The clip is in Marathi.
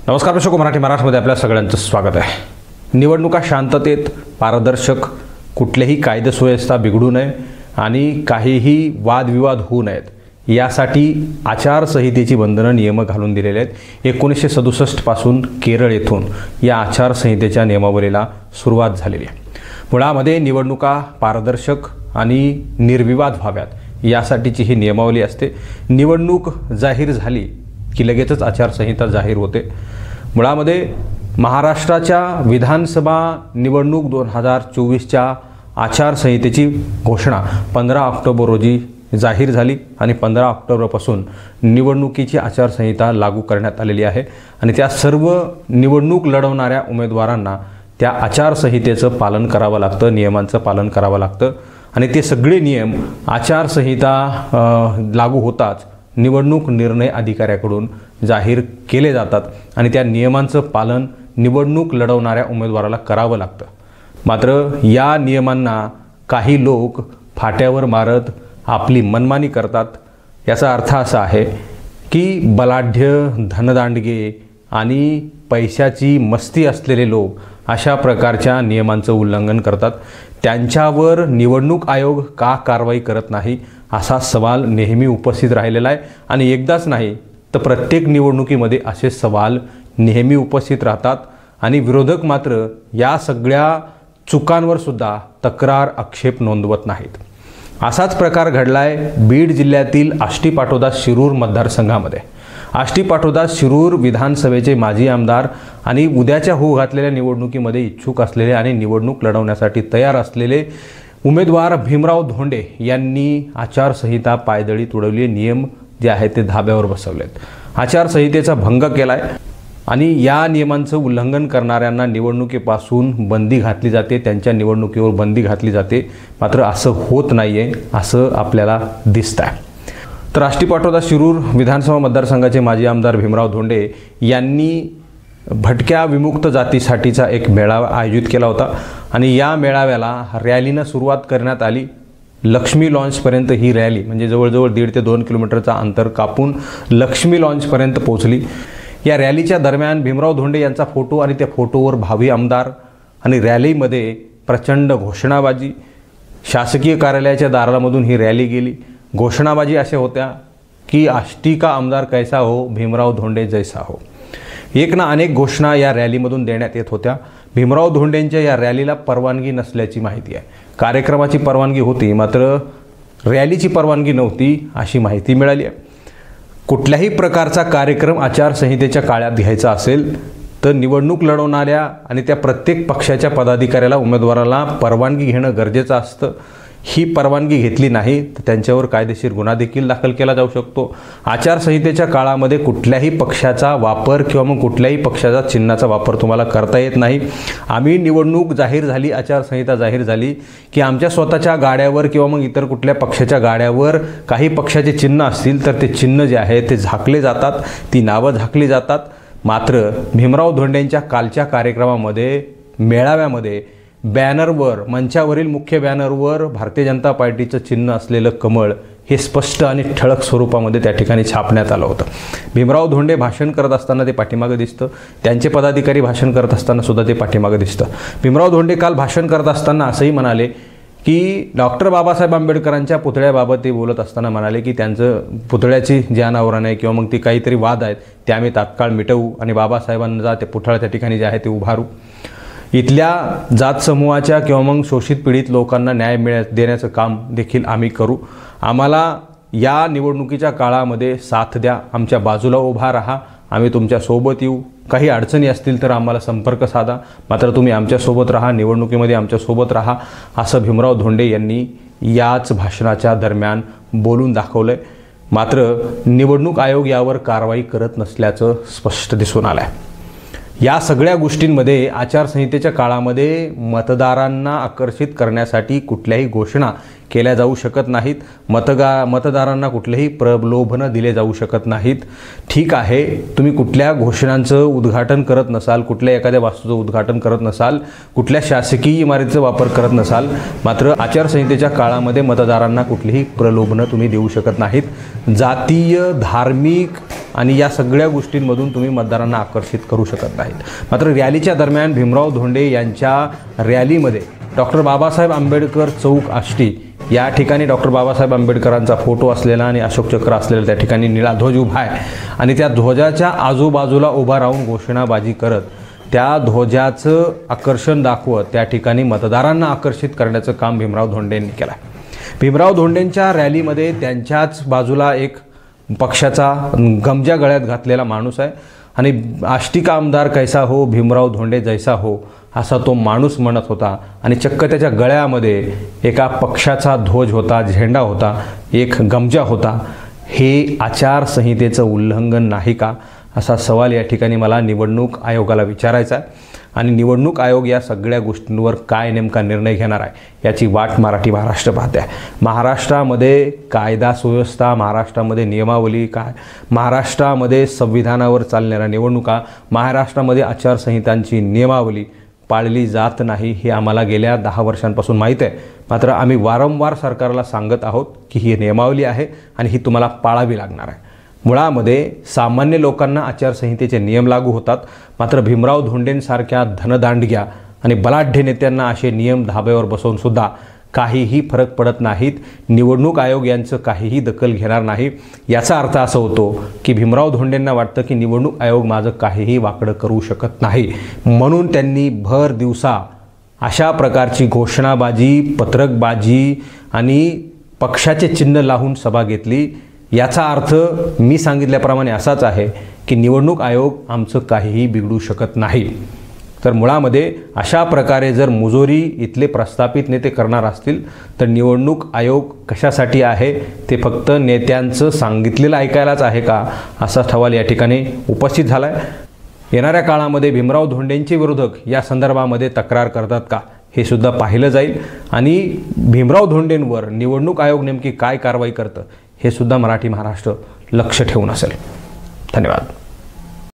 नमस्कार दर्शक, मराठीमध्ये आपल्या सगळ्यांचं स्वागत आहे। निवडणुका शांततेत, पारदर्शक, कुठलेही कायदे सुव्यवस्था बिघडू नये आणि काहीही वादविवाद होऊ नयेत यासाठी आचारसंहितेची बंधनं नियम घालून दिलेले आहेत। 1967 पासून केरळ येथून या आचारसंहितेच्या नियमावलीला सुरुवात झालेली आहे। मुळामध्ये निवडणुका पारदर्शक आणि निर्विवाद व्हाव्यात यासाठीची ही नियमावली असते। निवडणूक जाहीर झाली की लगेचच आचारसंहिता जाहीर होते। मुळामध्ये महाराष्ट्राच्या विधानसभा निवडणूक 2024च्या आचारसंहितेची घोषणा 15 ऑक्टोबर रोजी जाहीर झाली आणि 15 ऑक्टोबरपासून निवडणुकीची आचारसंहिता लागू करण्यात आलेली आहे आणि त्या सर्व निवडणूक लढवणाऱ्या उमेदवारांना त्या आचारसंहितेचं पालन करावं लागतं, नियमांचं पालन करावं लागतं आणि ते सगळे नियम आचारसंहिता लागू होताच निवडणूक निर्णय अधिकाऱ्याकडून जाहीर केले जातात आणि त्या नियमांचं पालन निवडणूक लढवणाऱ्या उमेदवाराला करावं लागतं। मात्र या नियमांना काही लोक फाट्यावर मारत आपली मनमानी करतात। याचा अर्थ असा आहे की बलाढ्य, धनदांडगे आणि पैशाची मस्ती असलेले लोक अशा प्रकारच्या नियमांचं उल्लंघन करतात। त्यांच्यावर निवडणूक आयोग का कारवाई करत नाही असा सवाल नेहमी उपस्थित राहिलेला आहे आणि एकदाच नाही तर प्रत्येक निवडणुकीमध्ये असे सवाल नेहमी उपस्थित राहतात आणि विरोधक मात्र या सगळ्या चुकांवर सुद्धा तक्रार, आक्षेप नोंदवत नाहीत। असाच प्रकार घडलाय बीड जिल्ह्यातील आष्टी-पाटोदा शिरूर मतदारसंघामध्ये। आष्टी-पाटोदा शिरूर विधानसभेचे माजी आमदार आणि उद्याच्या होऊ घातलेल्या निवडणुकीमध्ये इच्छुक असलेले आणि निवडणूक लढवण्यासाठी तयार असलेले उमेदवार भीमराव धोंडे यांनी आचारसंहिता पायदळी तुडवली। नियम जे आहेत ते धाब्यावर बसवलेत, आचारसंहितेचा भंग केलाय आणि या नियमांचं उल्लंघन करणाऱ्यांना निवडणुकीपासून बंदी घातली जाते, त्यांच्या निवडणुकीवर बंदी घातली जाते। मात्र असं होत नाहीये असं आपल्याला दिसतंय। तर आष्टी-पाटोदा शिरूर विधानसभा मतदारसंघाचे माजी आमदार भीमराव धोंडे यांनी भटक्या विमुक्त जातीसाठीचा एक मेळावा आयोजित केला होता आणि या मेळाव्याला रॅलीनं सुरुवात करण्यात आली। लक्ष्मी लॉन्चपर्यंत ही रॅली म्हणजे जवळजवळ 1.5 ते 2 किलोमीटरचा अंतर कापून लक्ष्मी लॉन्चपर्यंत पोहोचली। या रॅलीच्या दरम्यान भीमराव धोंडे यांचा फोटो आणि त्या फोटोवर भावी आमदार आणि रॅलीमध्ये प्रचंड घोषणाबाजी, शासकीय कार्यालयाच्या दारामधून ही रॅली गेली। घोषणाबाजी अशा होत्या की आष्टी का आमदार कैसा हो, भीमराव धोंडे जैसा हो। एक ना अनेक घोषणा या रॅलीमधून देण्यात येत होत्या। भीमराव धोंडेंच्या या रॅलीला परवानगी नसल्याची माहिती आहे। कार्यक्रमाची परवानगी होती मात्र रॅलीची परवानगी नव्हती अशी माहिती मिळाली आहे। कुठल्याही प्रकारचा कार्यक्रम आचारसंहितेच्या काळात घ्यायचा असेल तर निवडणूक लढवणाऱ्या आणि त्या प्रत्येक पक्षाच्या पदाधिकाऱ्याला, उमेदवाराला परवानगी घेणं गरजेचं असतं। ही परवानगी घेतली नाही तर त्यांच्यावर कायदेशीर गुन्हा देखील दाखल केला जाऊ शकतो। आचारसंहितेच्या काळामध्ये कुठल्याही पक्षाचा वापर किंवा मग कुठल्याही पक्षाचा चिन्हाचा वापर तुम्हाला करता येत नाही। आम्ही निवडणूक जाहीर झाली, आचारसंहिता जाहीर झाली की आमच्या स्वतःच्या गाड्यावर किंवा मग इतर कुठल्या पक्षाच्या गाड्यावर काही पक्षाचे चिन्ह असतील तर ते चिन्ह जे आहे ते झाकले जातात, ती नावं झाकली जातात। मात्र भीमराव धोंडेंच्या कालच्या कार्यक्रमामध्ये, मेळाव्यामध्ये बॅनरवर, मंचावरील मुख्य बॅनरवर भारतीय जनता पार्टीचं चिन्ह असलेलं कमळ हे स्पष्ट आणि ठळक स्वरूपामध्ये त्या ठिकाणी छापण्यात आलं होतं। भीमराव धोंडे भाषण करत असताना ते पाठीमागं दिसतं, त्यांचे पदाधिकारी भाषण करत असताना सुद्धा ते पाठीमागं दिसतं। भीमराव धोंडे काल भाषण करत असताना असंही म्हणाले की डॉक्टर बाबासाहेब आंबेडकरांच्या पुतळ्याबाबत ते बोलत असताना म्हणाले की त्यांचं पुतळ्याची जी अनावरण आहे किंवा मग ती काहीतरी वाद आहेत ते आम्ही तात्काळ मिटवू आणि बाबासाहेबांना ते पुतळा त्या ठिकाणी जे आहे ते उभारू। इथल्या जात समूहाच्या किंवा मग शोषित पीडित लोकांना न्याय देण्याचं काम देखील आम्ही करू। आम्हाला या निवडणुकीच्या काळामध्ये साथ द्या, आमच्या बाजूला उभा राहा, आम्ही तुमच्यासोबत येऊ। काही अडचणी असतील तर आम्हाला संपर्क साधा, मात्र तुम्ही आमच्यासोबत राहा, निवडणुकीमध्ये आमच्यासोबत राहा असं भीमराव धोंडे यांनी याच भाषणाच्या दरम्यान बोलून दाखवलं आहे। मात्र निवडणूक आयोग यावर कारवाई करत नसल्याचं स्पष्ट दिसून आलं आहे। या सगळ्या गोष्टींमध्ये आचारसंहितेच्या काळामध्ये मतदारांना आकर्षित करण्यासाठी कुठल्याही घोषणा केल्या जाऊ शकत नाहीत, मतदारांना कुठलेही प्रलोभनं दिले जाऊ शकत नाहीत। ठीक आहे, तुम्ही कुठल्या घोषणांचं उद्घाटन करत नसाल, कुठल्या एखाद्या वास्तूचं उद्घाटन करत नसाल, कुठल्या शासकीय इमारतीचा वापर करत नसाल, मात्र आचारसंहितेच्या काळामध्ये मतदारांना कुठलीही प्रलोभनं तुम्ही देऊ शकत नाहीत। जातीय, धार्मिक आणि या सगळ्या गोष्टींमधून तुम्ही मतदारांना आकर्षित करू शकत नाहीत। मात्र रॅलीच्या दरम्यान भीमराव धोंडे यांच्या रॅलीमध्ये डॉक्टर बाबासाहेब आंबेडकर चौक आष्टी या ठिकाणी डॉक्टर बाबासाहेब आंबेडकरांचा फोटो असलेला आणि अशोक चक्र असलेला त्या ठिकाणी निळा ध्वज उभा आहे आणि त्या ध्वजाच्या आजूबाजूला उभा राहून घोषणाबाजी करत त्या ध्वजाचं आकर्षण दाखवत त्या ठिकाणी मतदारांना आकर्षित करण्याचं काम भीमराव धोंडेंनी केलं आहे। भीमराव धोंडेंच्या रॅलीमध्ये त्यांच्याच बाजूला एक पक्षाचा गमजा गळ्यात घातलेला माणूस आहे आणि आष्टी का आमदार कैसा हो, भीमराव धोंडे जैसा हो, असा तो माणूस म्हणत होता आणि चक्क त्याच्या गळ्यामध्ये एका पक्षाचा ध्वज होता, झेंडा होता, एक गमजा होता। हे आचारसंहितेचं उल्लंघन नाही का, असा सवाल या ठिकाणी मला निवडणूक आयोगाला विचारायचा आहे आणि निवडणूक आयोग या सगळ्या गोष्टींवर काय नेमका निर्णय घेणार आहे याची वाट मराठी महाराष्ट्र पाहते आहे। महाराष्ट्रामध्ये कायदा सुव्यवस्था, महाराष्ट्रामध्ये नियमावली काय, महाराष्ट्रामध्ये संविधानावर चालणाऱ्या निवडणुका, महाराष्ट्रामध्ये आचारसंहितांची नियमावली पाळली जात नाही हे आम्हाला गेल्या 10 वर्षांपासून माहीत आहे। मात्र आम्ही वारंवार सरकारला सांगत आहोत की ही नियमावली आहे आणि ही तुम्हाला पाळावी लागणार आहे। मुळामध्ये सामान्य लोकांना आचारसंहितेचे नियम लागू होतात, मात्र भीमराव धोंडेंसारख्या धनदांडग्या आणि बलाढ्य नेत्यांना असे नियम धाब्यावर बसवून सुद्धा काहीही फरक पडत नाहीत। निवडणूक आयोग यांचं काहीही दखल घेणार नाही। याचा अर्थ असा होतो की भीमराव धोंडेंना वाटतं की निवडणूक आयोग माझं काहीही वाकडं करू शकत नाही, म्हणून त्यांनी भर दिवसा अशा प्रकारची घोषणाबाजी, पत्रकबाजी आणि पक्षाचे चिन्ह लावून सभा घेतली। याचा अर्थ मी सांगितल्याप्रमाणे असाच आहे की निवडणूक आयोग आमचं काहीही बिघडू शकत नाही। तर मुळामध्ये अशा प्रकारे जर मुजोरी इथले प्रस्थापित नेते करणार असतील तर निवडणूक आयोग कशासाठी आहे, ते फक्त नेत्यांचं सांगितलेलं ऐकायलाच आहे का, असा सवाल या ठिकाणी उपस्थित झाला आहे। येणाऱ्या काळामध्ये भीमराव धोंडेंचे विरोधक या संदर्भामध्ये तक्रार करतात का हे सुद्धा पाहिलं जाईल आणि भीमराव धोंडेंवर निवडणूक आयोग नेमकी काय कारवाई करतं हे सुद्धा मराठी महाराष्ट्र लक्ष ठेवून असेल। धन्यवाद।